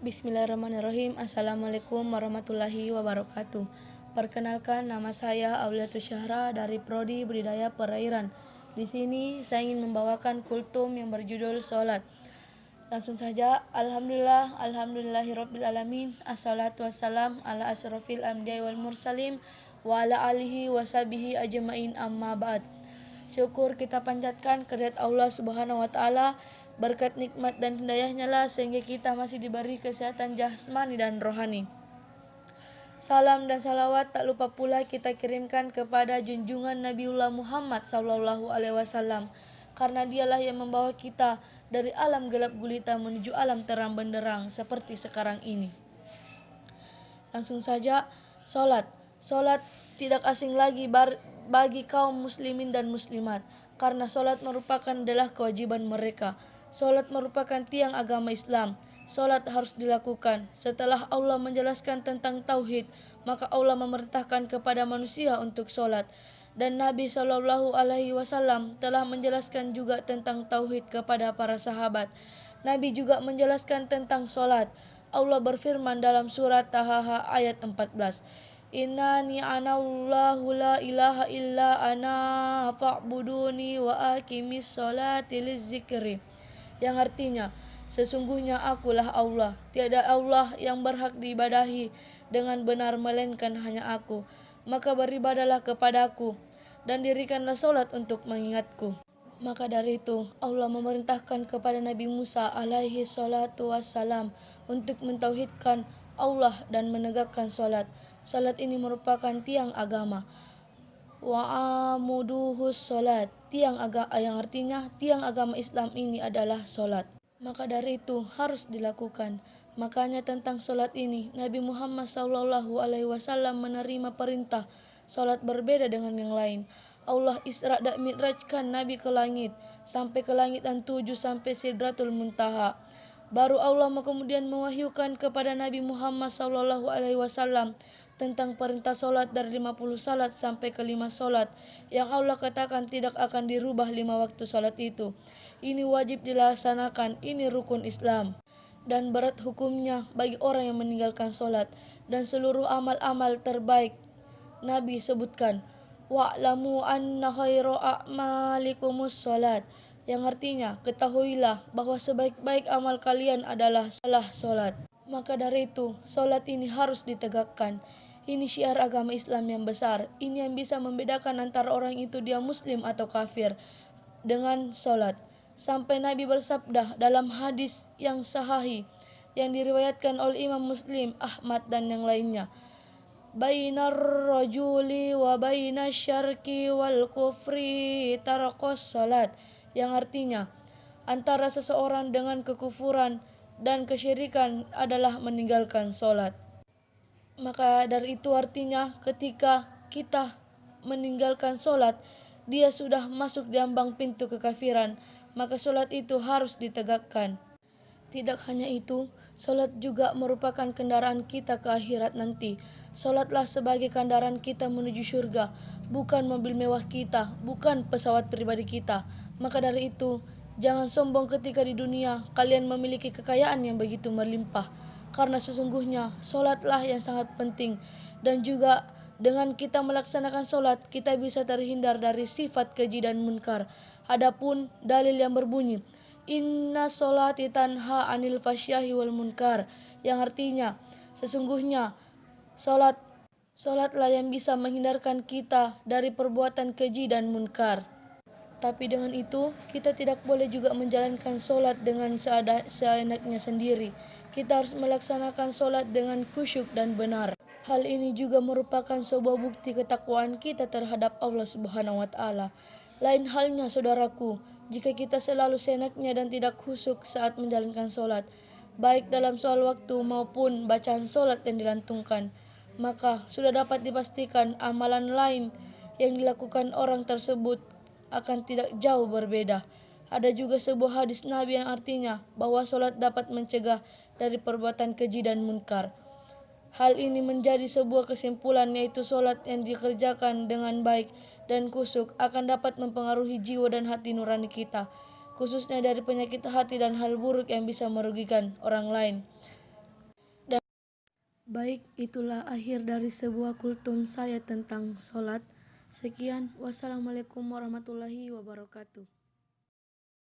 Bismillahirrahmanirrahim. Assalamualaikum warahmatullahi wabarakatuh. Perkenalkan, nama saya Auliatus Syahra dari Prodi Budidaya Perairan. Di sini saya ingin membawakan kultum yang berjudul Salat. Langsung saja, Alhamdulillahirabbil alamin. Assalatu wassalam ala asyrafil anbiya'i wal mursalin wa ala alihi washabihi ajmain, amma ba'd. Syukur kita panjatkan kehadirat Allah Subhanahu wa taala, berkat nikmat dan hidayahnya lah sehingga kita masih diberi kesehatan jasmani dan rohani. Salam dan salawat tak lupa pula kita kirimkan kepada junjungan Nabiullah Muhammad SAW, karena dialah yang membawa kita dari alam gelap gulita menuju alam terang benderang seperti sekarang ini. Langsung saja, Salat tidak asing lagi bagi kaum muslimin dan muslimat, karena salat merupakan adalah kewajiban mereka. Salat merupakan tiang agama Islam. Salat harus dilakukan. Setelah Allah menjelaskan tentang tauhid, maka Allah memerintahkan kepada manusia untuk salat. Dan Nabi SAW telah menjelaskan juga tentang tauhid kepada para sahabat. Nabi juga menjelaskan tentang salat. Allah berfirman dalam surat Taha ayat 14. Innani anallahu la ilaha illa ana fa'buduni wa aqimis sholati lizzikri. Yang artinya, sesungguhnya akulah Allah, tiada Allah yang berhak diibadahi dengan benar melainkan hanya aku. Maka beribadalah kepadaku dan dirikanlah salat untuk mengingatku. Maka dari itu Allah memerintahkan kepada Nabi Musa alaihi salatu wassalam untuk mentauhidkan Allah dan menegakkan salat. Salat ini merupakan tiang agama. Wa amuduhus salat, yang artinya tiang agama Islam ini adalah salat. Maka dari itu harus dilakukan. Makanya tentang salat ini Nabi Muhammad SAW menerima perintah salat berbeda dengan yang lain. Allah Isra dan Mi'rajkan Nabi ke langit, sampai ke langit yang 7 sampai Sidratul Muntaha. Baru Allah kemudian mewahyukan kepada Nabi Muhammad SAW tentang perintah salat dari 50 salat sampai ke 5 salat yang Allah katakan tidak akan dirubah 5 waktu salat itu. Ini wajib dilaksanakan, ini rukun Islam. Dan berat hukumnya bagi orang yang meninggalkan salat dan seluruh amal-amal terbaik. Nabi sebutkan, wa'lamu anna khairu a'malikumus salat, yang artinya ketahuilah bahwa sebaik-baik amal kalian adalah salat. Maka dari itu salat ini harus ditegakkan. Ini syiar agama Islam yang besar. Ini yang bisa membedakan antara orang itu dia muslim atau kafir dengan salat. Sampai Nabi bersabda dalam hadis yang sahih yang diriwayatkan oleh Imam Muslim, Ahmad dan yang lainnya, bainar rajuli wa bainasyarki wal kufri tarqus salat, yang artinya antara seseorang dengan kekufuran dan kesyirikan adalah meninggalkan salat. Maka dari itu artinya ketika kita meninggalkan salat, dia sudah masuk di ambang pintu kekafiran, maka salat itu harus ditegakkan. Tidak hanya itu, salat juga merupakan kendaraan kita ke akhirat nanti. Salatlah sebagai kendaraan kita menuju surga, bukan mobil mewah kita, bukan pesawat pribadi kita. Maka dari itu, jangan sombong ketika di dunia kalian memiliki kekayaan yang begitu melimpah. Karena sesungguhnya salatlah yang sangat penting, dan juga dengan kita melaksanakan salat kita bisa terhindar dari sifat keji dan munkar. Adapun dalil yang berbunyi inna sholati tanha anil fasyahi wal munkar, yang artinya sesungguhnya salatlah yang bisa menghindarkan kita dari perbuatan keji dan munkar. Tapi dengan itu, kita tidak boleh juga menjalankan salat dengan seenaknya sendiri. Kita harus melaksanakan salat dengan khusyuk dan benar. Hal ini juga merupakan sebuah bukti ketakwaan kita terhadap Allah Subhanahu wa taala. Lain halnya saudaraku, jika kita selalu seenaknya dan tidak khusyuk saat menjalankan salat, baik dalam soal waktu maupun bacaan salat yang dilantungkan, maka sudah dapat dipastikan amalan lain yang dilakukan orang tersebut akan tidak jauh berbeda. Ada juga sebuah hadis Nabi yang artinya bahwa salat dapat mencegah dari perbuatan keji dan munkar. Hal ini menjadi sebuah kesimpulan, yaitu salat yang dikerjakan dengan baik dan khusyuk akan dapat mempengaruhi jiwa dan hati nurani kita, khususnya dari penyakit hati dan hal buruk yang bisa merugikan orang lain. Baik, itulah akhir dari sebuah kultum saya tentang sholat. Sekian, wassalamualaikum warahmatullahi wabarakatuh.